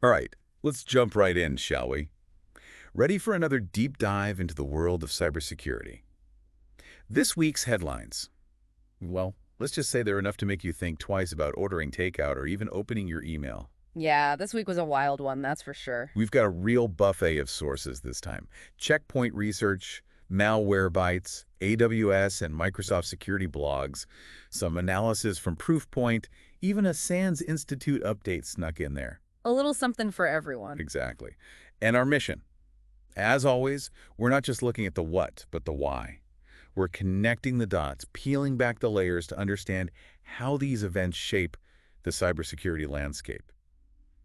All right, let's jump right in, shall we? Ready for another deep dive into the world of cybersecurity? This week's headlines. Well, let's just say they're enough to make you think twice about ordering takeout or even opening your email. Yeah, this week was a wild one, that's for sure. We've got a real buffet of sources this time. Checkpoint Research, Malwarebytes, AWS and Microsoft security blogs, some analysis from Proofpoint, even a SANS Institute update snuck in there. A little something for everyone. Exactly. And our mission. As always, we're not just looking at the what, but the why. We're connecting the dots, peeling back the layers to understand how these events shape the cybersecurity landscape.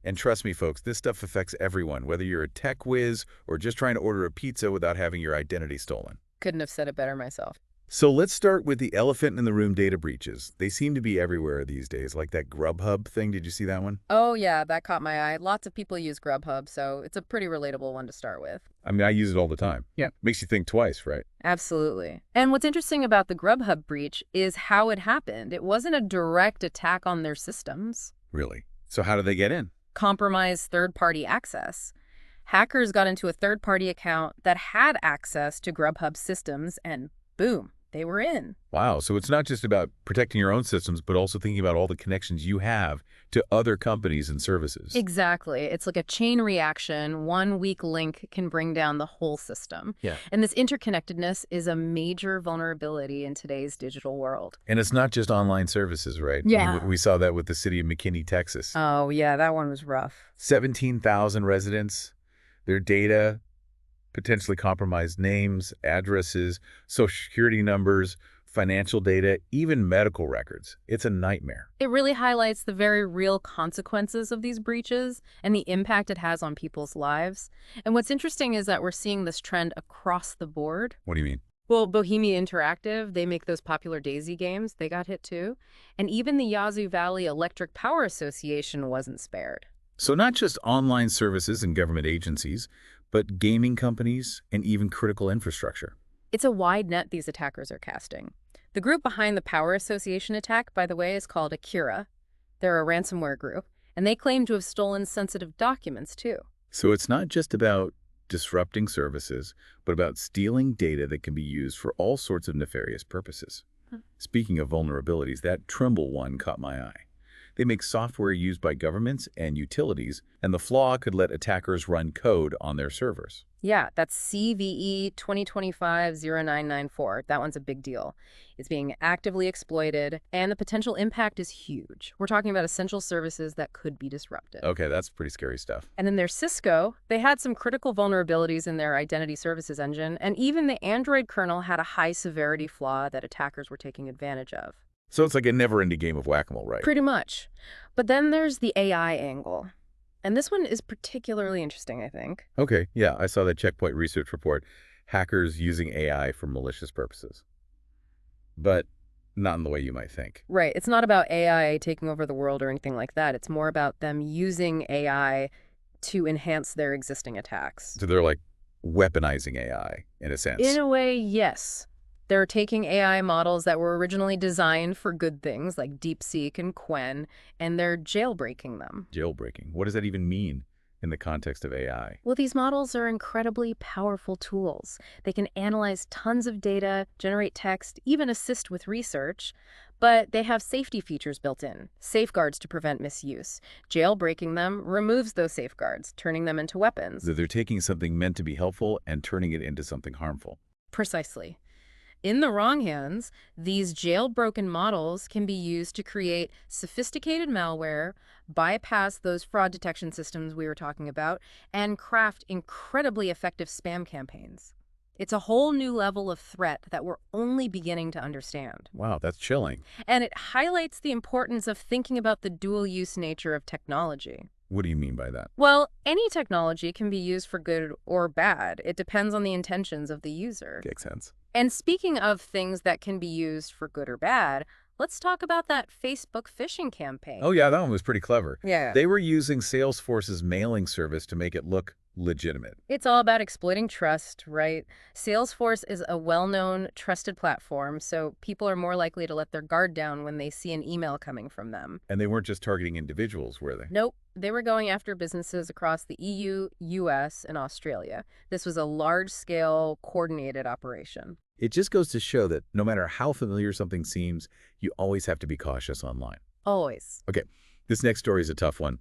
And trust me, folks, this stuff affects everyone, whether you're a tech whiz or just trying to order a pizza without having your identity stolen. Couldn't have said it better myself. So let's start with the elephant in the room data breaches. They seem to be everywhere these days, like that Grubhub thing. Did you see that one? Oh yeah, that caught my eye. Lots of people use Grubhub, so it's a pretty relatable one to start with. I mean, I use it all the time. Yeah. Makes you think twice, right? Absolutely. And what's interesting about the Grubhub breach is how it happened. It wasn't a direct attack on their systems. Really? So how did they get in? Compromised third-party access. Hackers got into a third-party account that had access to Grubhub systems and boom, they were in. Wow, so it's not just about protecting your own systems, but also thinking about all the connections you have to other companies and services. Exactly. It's like a chain reaction. One weak link can bring down the whole system. Yeah. And this interconnectedness is a major vulnerability in today's digital world. And it's not just online services, right? Yeah. We saw that with the city of McKinney, Texas. Oh, yeah, that one was rough. 17,000 residents, their data, potentially compromised names, addresses, social security numbers, financial data, even medical records. It's a nightmare. It really highlights the very real consequences of these breaches and the impact it has on people's lives. And what's interesting is that we're seeing this trend across the board. What do you mean? Well, Bohemia Interactive, they make those popular Daisy games. They got hit too. And even the Yazoo Valley Electric Power Association wasn't spared. So not just online services and government agencies, but gaming companies and even critical infrastructure. It's a wide net these attackers are casting. The group behind the Power Association attack, by the way, is called Akira. They're a ransomware group, and they claim to have stolen sensitive documents too. So it's not just about disrupting services, but about stealing data that can be used for all sorts of nefarious purposes. Speaking of vulnerabilities, that Trimble one caught my eye. They make software used by governments and utilities, and the flaw could let attackers run code on their servers. Yeah, that's CVE 2025-0994. That one's a big deal. It's being actively exploited, and the potential impact is huge. We're talking about essential services that could be disrupted. Okay, that's pretty scary stuff. And then there's Cisco. They had some critical vulnerabilities in their identity services engine, and even the Android kernel had a high-severity flaw that attackers were taking advantage of. So it's like a never-ending game of whack-a-mole, right? Pretty much. But then there's the AI angle. And this one is particularly interesting, I think. Okay, yeah, I saw that Checkpoint Research report. Hackers using AI for malicious purposes. But not in the way you might think. Right. It's not about AI taking over the world or anything like that. It's more about them using AI to enhance their existing attacks. So they're like weaponizing AI, in a sense. In a way, yes. They're taking AI models that were originally designed for good things like DeepSeek and Qwen, and they're jailbreaking them. Jailbreaking. What does that even mean in the context of AI? Well, these models are incredibly powerful tools. They can analyze tons of data, generate text, even assist with research, but they have safety features built in, safeguards to prevent misuse. Jailbreaking them removes those safeguards, turning them into weapons. That they're taking something meant to be helpful and turning it into something harmful. Precisely. In the wrong hands, these jailbroken models can be used to create sophisticated malware, bypass those fraud detection systems we were talking about, and craft incredibly effective spam campaigns. It's a whole new level of threat that we're only beginning to understand. Wow, that's chilling. And it highlights the importance of thinking about the dual-use nature of technology. What do you mean by that? Well, any technology can be used for good or bad. It depends on the intentions of the user. Makes sense. And speaking of things that can be used for good or bad, let's talk about that Facebook phishing campaign. Oh yeah, that one was pretty clever. Yeah. They were using Salesforce's mailing service to make it look legitimate. It's all about exploiting trust, right? Salesforce is a well-known, trusted platform, so people are more likely to let their guard down when they see an email coming from them. And they weren't just targeting individuals, were they? Nope. They were going after businesses across the EU, US, and Australia. This was a large-scale, coordinated operation. It just goes to show that no matter how familiar something seems, you always have to be cautious online. Always. Okay, this next story is a tough one.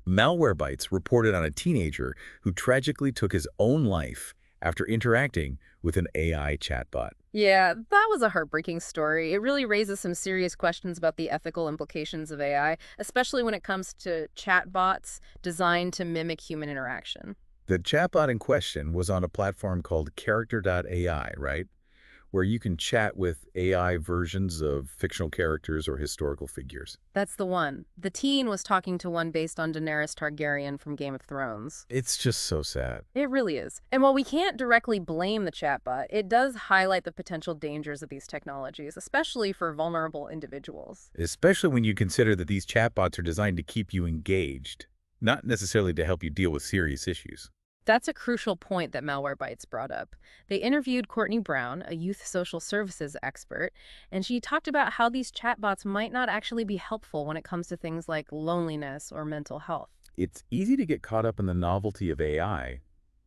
Malwarebytes reported on a teenager who tragically took his own life after interacting with an AI chatbot. Yeah, that was a heartbreaking story. It really raises some serious questions about the ethical implications of AI, especially when it comes to chatbots designed to mimic human interaction. The chatbot in question was on a platform called character.ai, right? Where you can chat with AI versions of fictional characters or historical figures. That's the one. The teen was talking to one based on Daenerys Targaryen from Game of Thrones. It's just so sad, It really is. And while we can't directly blame the chatbot, it does highlight the potential dangers of these technologies, especially for vulnerable individuals. especially when you consider that these chatbots are designed to keep you engaged, not necessarily to help you deal with serious issues. That's a crucial point that Malwarebytes brought up. They interviewed Courtney Brown, a youth social services expert, and she talked about how these chatbots might not actually be helpful when it comes to things like loneliness or mental health. It's easy to get caught up in the novelty of AI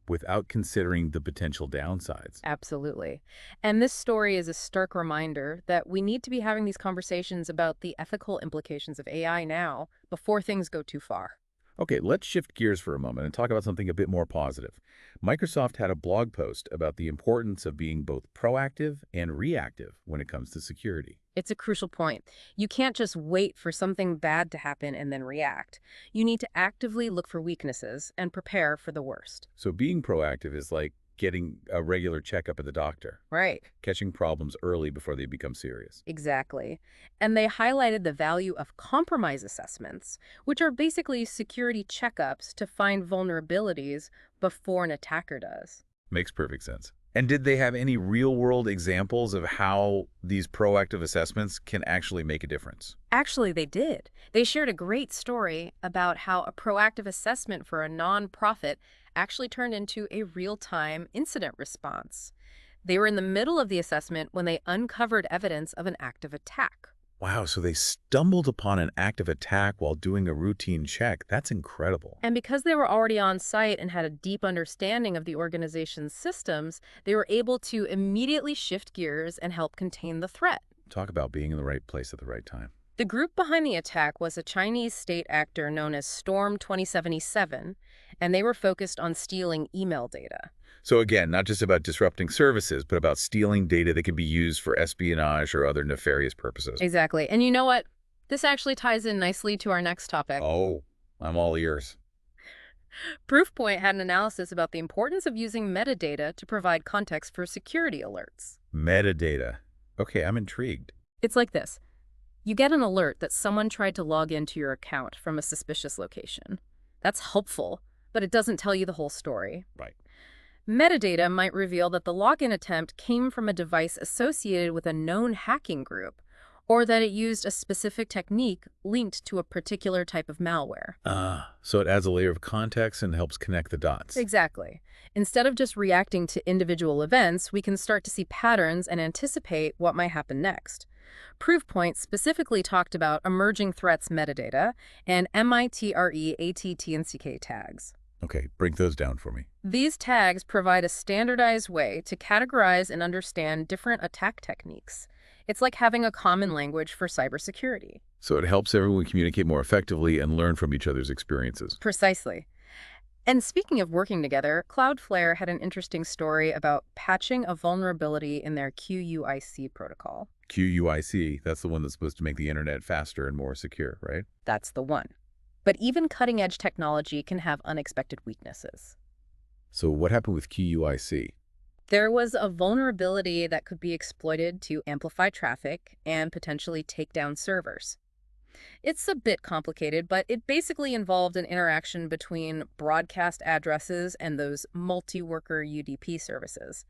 without considering the potential downsides. Absolutely. And this story is a stark reminder that we need to be having these conversations about the ethical implications of AI now before things go too far. Okay, let's shift gears for a moment and talk about something a bit more positive. Microsoft had a blog post about the importance of being both proactive and reactive when it comes to security. It's a crucial point. You can't just wait for something bad to happen and then react. You need to actively look for weaknesses and prepare for the worst. So being proactive is like getting a regular checkup at the doctor, Right. catching problems early before they become serious. Exactly. And they highlighted the value of compromise assessments, which are basically security checkups to find vulnerabilities before an attacker does. Makes perfect sense. And did they have any real-world examples of how these proactive assessments can actually make a difference? Actually, they did. They shared a great story about how a proactive assessment for a nonprofit actually turned into a real-time incident response. They were in the middle of the assessment when they uncovered evidence of an active attack. Wow, so they stumbled upon an active attack while doing a routine check. That's incredible. And because they were already on site and had a deep understanding of the organization's systems, they were able to immediately shift gears and help contain the threat. Talk about being in the right place at the right time. The group behind the attack was a Chinese state actor known as Storm 2077, and they were focused on stealing email data. So again, not just about disrupting services, but about stealing data that can be used for espionage or other nefarious purposes. Exactly. And you know what? This actually ties in nicely to our next topic. Oh, I'm all ears. Proofpoint had an analysis about the importance of using metadata to provide context for security alerts. Metadata. Okay, I'm intrigued. It's like this. You get an alert that someone tried to log into your account from a suspicious location. That's helpful, but it doesn't tell you the whole story. Right. Metadata might reveal that the login attempt came from a device associated with a known hacking group, or that it used a specific technique linked to a particular type of malware. So it adds a layer of context and helps connect the dots. Exactly. Instead of just reacting to individual events, we can start to see patterns and anticipate what might happen next. Proofpoint specifically talked about emerging threats metadata and MITRE ATT and CK tags. Okay, break those down for me. These tags provide a standardized way to categorize and understand different attack techniques. It's like having a common language for cybersecurity. So it helps everyone communicate more effectively and learn from each other's experiences. Precisely. And speaking of working together, Cloudflare had an interesting story about patching a vulnerability in their QUIC protocol. QUIC, that's the one that's supposed to make the internet faster and more secure, right? That's the one. But even cutting-edge technology can have unexpected weaknesses. So what happened with QUIC? There was a vulnerability that could be exploited to amplify traffic and potentially take down servers. It's a bit complicated, but it basically involved an interaction between broadcast addresses and those multi-worker UDP services.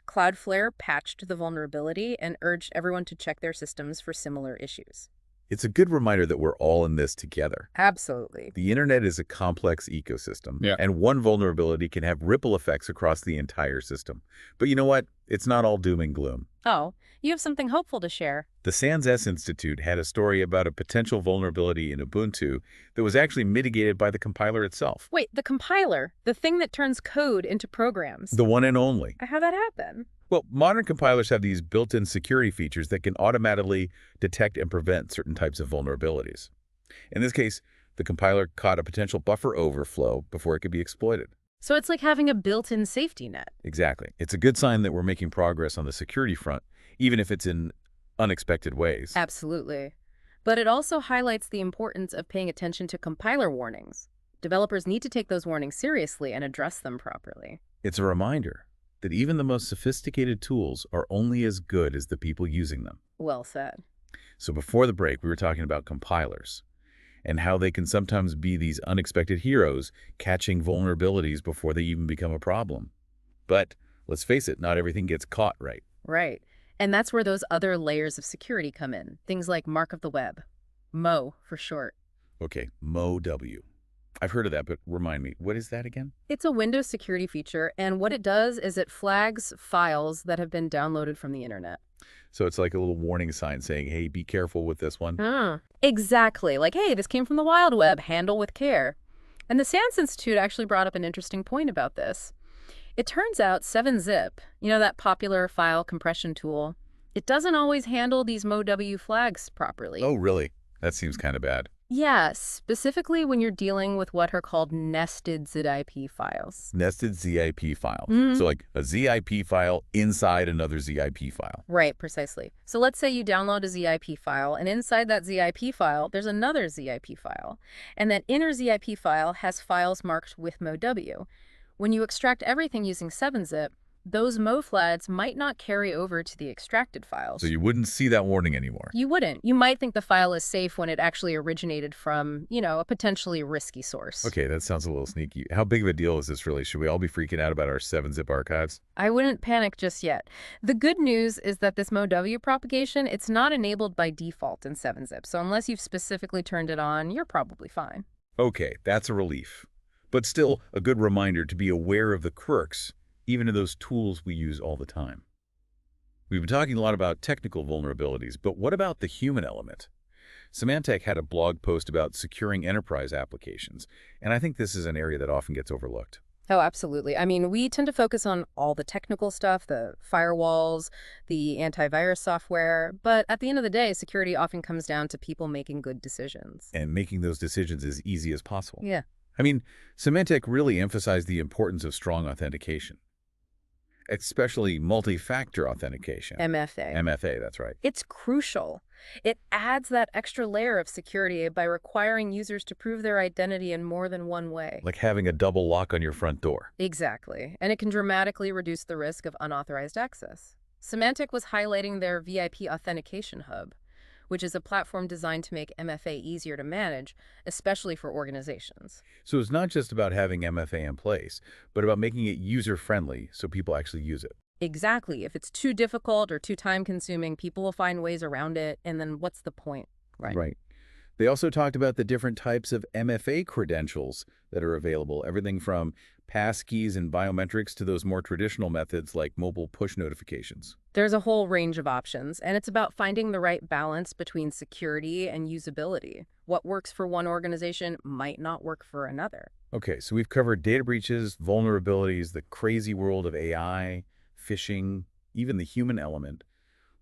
Cloudflare patched the vulnerability and urged everyone to check their systems for similar issues. It's a good reminder that we're all in this together. Absolutely. The internet is a complex ecosystem, Yeah. and one vulnerability can have ripple effects across the entire system. But you know what? It's not all doom and gloom. Oh, you have something hopeful to share. The Sans S Institute had a story about a potential vulnerability in Ubuntu that was actually mitigated by the compiler itself. Wait, the compiler, the thing that turns code into programs. The one and only. How'd that happen? Well, modern compilers have these built-in security features that can automatically detect and prevent certain types of vulnerabilities. In this case, the compiler caught a potential buffer overflow before it could be exploited. So it's like having a built-in safety net. Exactly. It's a good sign that we're making progress on the security front, even if it's in unexpected ways. Absolutely. But it also highlights the importance of paying attention to compiler warnings. Developers need to take those warnings seriously and address them properly. It's a reminder that even the most sophisticated tools are only as good as the people using them. Well said. So before the break, we were talking about compilers and how they can sometimes be these unexpected heroes catching vulnerabilities before they even become a problem. But let's face it, not everything gets caught right. Right. And that's where those other layers of security come in. Things like mark of the web. MO for short. Okay, MoW. I've heard of that, but remind me, what is that again? It's a Windows security feature, and what it does is it flags files that have been downloaded from the internet. So it's like a little warning sign saying, hey, be careful with this one. Exactly. Like, hey, this came from the wild web. Handle with care. And the SANS Institute actually brought up an interesting point about this. It turns out 7-zip, that popular file compression tool, it doesn't always handle these MoW flags properly. Oh, really? That seems kind of bad. Yeah, specifically when you're dealing with what are called nested zip files. Nested zip files. So like a zip file inside another zip file. Right, precisely. So let's say you download a zip file, and inside that zip file, there's another zip file. And that inner zip file has files marked with MoW. When you extract everything using 7-zip, those Mo flags might not carry over to the extracted files. So you wouldn't see that warning anymore. You wouldn't. You might think the file is safe when it actually originated from, a potentially risky source. Okay, that sounds a little sneaky. How big of a deal is this really? Should we all be freaking out about our 7-zip archives? I wouldn't panic just yet. The good news is that this MoW propagation, it's not enabled by default in 7-zip. So unless you've specifically turned it on, you're probably fine. Okay, that's a relief. But still, a good reminder to be aware of the quirks, even in those tools we use all the time. We've been talking a lot about technical vulnerabilities, but what about the human element? Symantec had a blog post about securing enterprise applications, and I think this is an area that often gets overlooked. Oh, absolutely. I mean, we tend to focus on all the technical stuff, the firewalls, the antivirus software, but at the end of the day, security often comes down to people making good decisions. And making those decisions as easy as possible. Yeah. I mean, Symantec really emphasized the importance of strong authentication, especially multi-factor authentication. MFA. MFA, that's right. It's crucial. It adds that extra layer of security by requiring users to prove their identity in more than one way. Like having a double lock on your front door. Exactly. And it can dramatically reduce the risk of unauthorized access. Symantec was highlighting their VIP Authentication Hub, which is a platform designed to make MFA easier to manage, especially for organizations. So it's not just about having MFA in place, but about making it user-friendly so people actually use it. Exactly. If it's too difficult or too time-consuming, people will find ways around it, and then what's the point? Right. They also talked about the different types of MFA credentials that are available, everything from passkeys and biometrics to those more traditional methods like mobile push notifications. There's a whole range of options, and it's about finding the right balance between security and usability. What works for one organization might not work for another. Okay, so we've covered data breaches, vulnerabilities, the crazy world of AI, phishing, even the human element.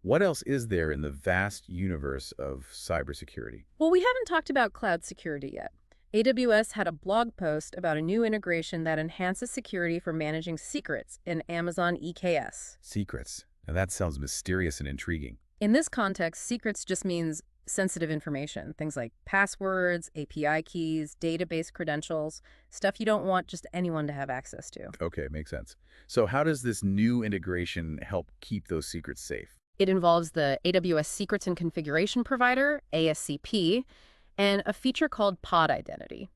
What else is there in the vast universe of cybersecurity? Well, we haven't talked about cloud security yet. AWS had a blog post about a new integration that enhances security for managing secrets in Amazon EKS. Secrets. Now that sounds mysterious and intriguing. In this context, secrets just means sensitive information, things like passwords, API keys, database credentials, stuff you don't want just anyone to have access to. Okay, makes sense. So how does this new integration help keep those secrets safe? It involves the AWS Secrets and Configuration Provider, ASCP, and a feature called pod identity.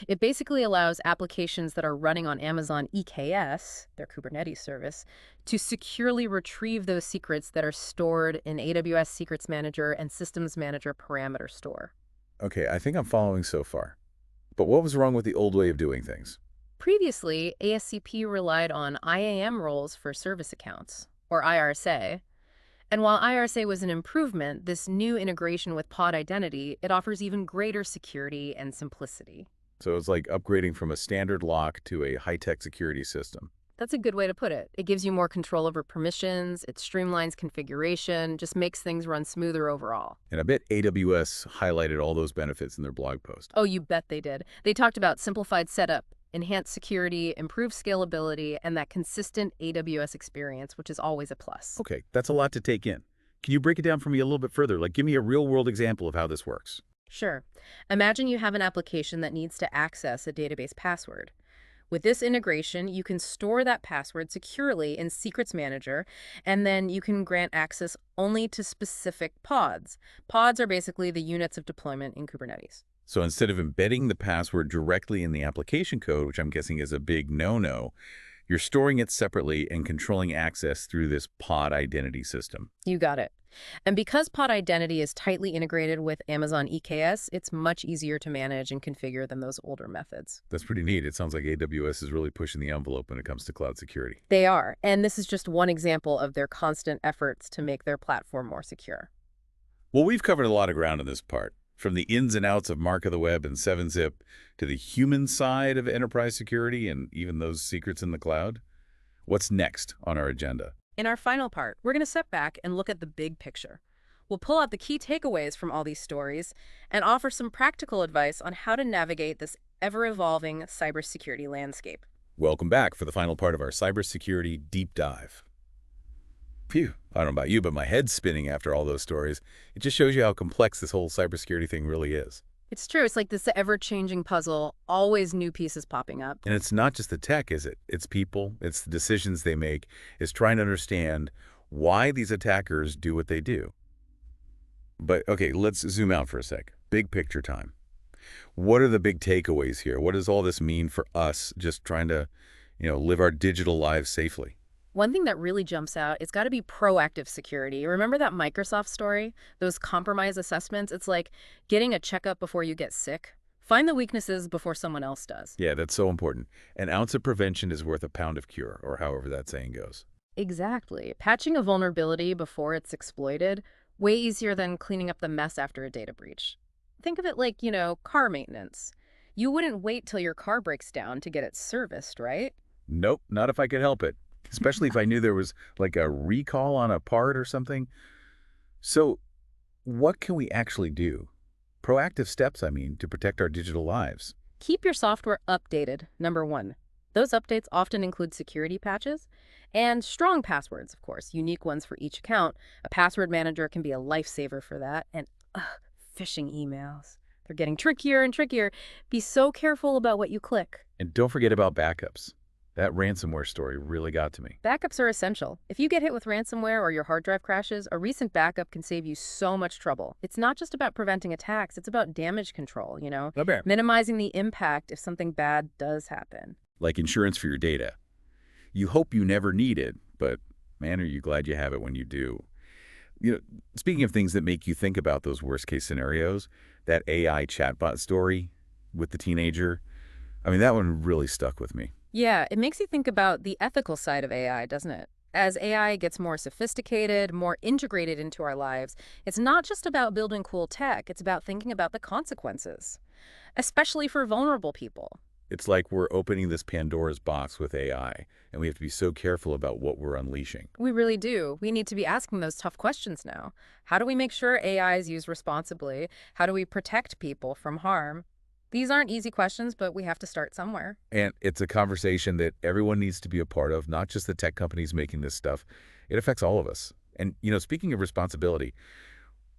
It basically allows applications that are running on Amazon EKS, their Kubernetes service, to securely retrieve those secrets that are stored in AWS Secrets Manager and Systems Manager parameter store. Okay, I think I'm following so far. But what was wrong with the old way of doing things? Previously, ASCP relied on IAM roles for service accounts, or IRSA, And while IRSA was an improvement, this new integration with pod identity, it offers even greater security and simplicity. So it's like upgrading from a standard lock to a high-tech security system. That's a good way to put it. It gives you more control over permissions, it streamlines configuration, just makes things run smoother overall. And I bet AWS highlighted all those benefits in their blog post. Oh, you bet they did. They talked about simplified setup, enhanced security, improved scalability, and that consistent AWS experience, which is always a plus. Okay, that's a lot to take in. Can you break it down for me a little bit further? Like, give me a real-world example of how this works. Sure. Imagine you have an application that needs to access a database password. With this integration, you can store that password securely in Secrets Manager, and then you can grant access only to specific pods. Pods are basically the units of deployment in Kubernetes. So instead of embedding the password directly in the application code, which I'm guessing is a big no-no, you're storing it separately and controlling access through this pod identity system. You got it. And because pod identity is tightly integrated with Amazon EKS, it's much easier to manage and configure than those older methods. That's pretty neat. It sounds like AWS is really pushing the envelope when it comes to cloud security. They are, and this is just one example of their constant efforts to make their platform more secure. Well, we've covered a lot of ground in this part, from the ins and outs of Mark of the Web and 7-Zip to the human side of enterprise security and even those secrets in the cloud. What's next on our agenda? In our final part, we're going to step back and look at the big picture. We'll pull out the key takeaways from all these stories and offer some practical advice on how to navigate this ever-evolving cybersecurity landscape. Welcome back for the final part of our cybersecurity deep dive. Phew, I don't know about you, but my head's spinning after all those stories. It just shows you how complex this whole cybersecurity thing really is. It's true. It's like this ever-changing puzzle, always new pieces popping up. And it's not just the tech, is it? It's people, it's the decisions they make, it's trying to understand why these attackers do what they do. But okay, let's zoom out for a sec. Big picture time. What are the big takeaways here? What does all this mean for us just trying to, live our digital lives safely? One thing that really jumps out, it's got to be proactive security. Remember that Microsoft story? Those compromise assessments? It's like getting a checkup before you get sick. Find the weaknesses before someone else does. Yeah, that's so important. An ounce of prevention is worth a pound of cure, or however that saying goes. Exactly. Patching a vulnerability before it's exploited, way easier than cleaning up the mess after a data breach. Think of it like, car maintenance. You wouldn't wait till your car breaks down to get it serviced, right? Nope, not if I could help it. Especially if I knew there was like a recall on a part or something. So what can we actually do? Proactive steps, I mean, to protect our digital lives. Keep your software updated, number one. Those updates often include security patches and strong passwords, of course, unique ones for each account. A password manager can be a lifesaver for that. And phishing emails. They're getting trickier and trickier. Be so careful about what you click. And don't forget about backups. That ransomware story really got to me. Backups are essential. If you get hit with ransomware or your hard drive crashes, a recent backup can save you so much trouble. It's not just about preventing attacks, it's about damage control, minimizing the impact if something bad does happen. Like insurance for your data. You hope you never need it, but man, are you glad you have it when you do. Speaking of things that make you think about those worst-case scenarios, that AI chatbot story with the teenager, that one really stuck with me. Yeah, it makes you think about the ethical side of AI, doesn't it? As AI gets more sophisticated, more integrated into our lives, it's not just about building cool tech, it's about thinking about the consequences, especially for vulnerable people. It's like we're opening this Pandora's box with AI, and we have to be so careful about what we're unleashing. We really do. We need to be asking those tough questions now. How do we make sure AI is used responsibly? How do we protect people from harm? These aren't easy questions, but we have to start somewhere. And it's a conversation that everyone needs to be a part of, not just the tech companies making this stuff. It affects all of us. And, speaking of responsibility,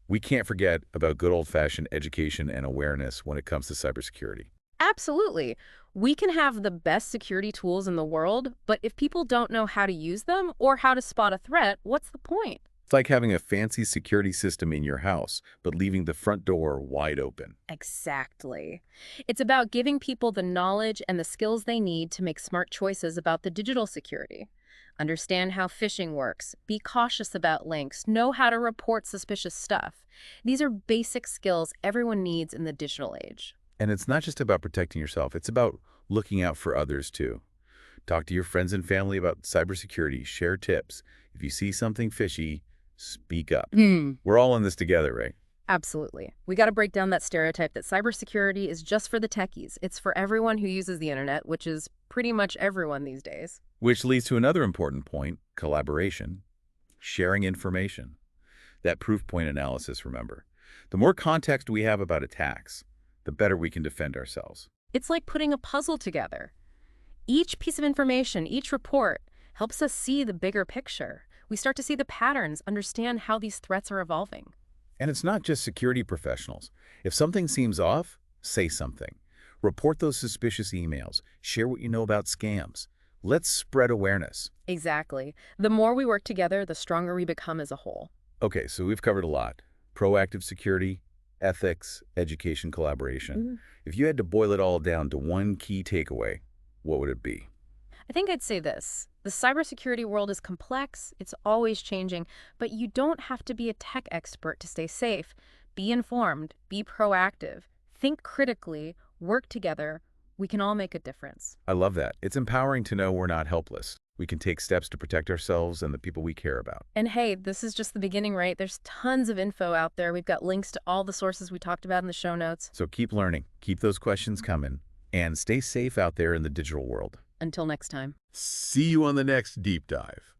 we can't forget about good old-fashioned education and awareness when it comes to cybersecurity. Absolutely. We can have the best security tools in the world, but if people don't know how to use them or how to spot a threat, what's the point? It's like having a fancy security system in your house, but leaving the front door wide open. Exactly. It's about giving people the knowledge and the skills they need to make smart choices about the digital security. Understand how phishing works, be cautious about links, know how to report suspicious stuff. These are basic skills everyone needs in the digital age. And it's not just about protecting yourself, it's about looking out for others too. Talk to your friends and family about cybersecurity, share tips. If you see something fishy, Speak up. Hmm. We're all in this together, right? Absolutely. We got to break down that stereotype that cybersecurity is just for the techies. It's for everyone who uses the internet, which is pretty much everyone these days. Which leads to another important point, collaboration, sharing information. That proof point analysis, remember. The more context we have about attacks, the better we can defend ourselves. It's like putting a puzzle together. Each piece of information, each report, helps us see the bigger picture. We start to see the patterns, understand how these threats are evolving. And it's not just security professionals. If something seems off, say something. Report those suspicious emails. Share what you know about scams. Let's spread awareness. Exactly. The more we work together, the stronger we become as a whole. Okay, so we've covered a lot. Proactive security, ethics, education, collaboration. Mhm. If you had to boil it all down to one key takeaway, what would it be? I think I'd say this. The cybersecurity world is complex, it's always changing, but you don't have to be a tech expert to stay safe. Be informed, be proactive, think critically, work together. We can all make a difference. I love that. It's empowering to know we're not helpless. We can take steps to protect ourselves and the people we care about. And hey, this is just the beginning, right? There's tons of info out there. We've got links to all the sources we talked about in the show notes. So keep learning, keep those questions coming, and stay safe out there in the digital world. Until next time. See you on the next deep dive.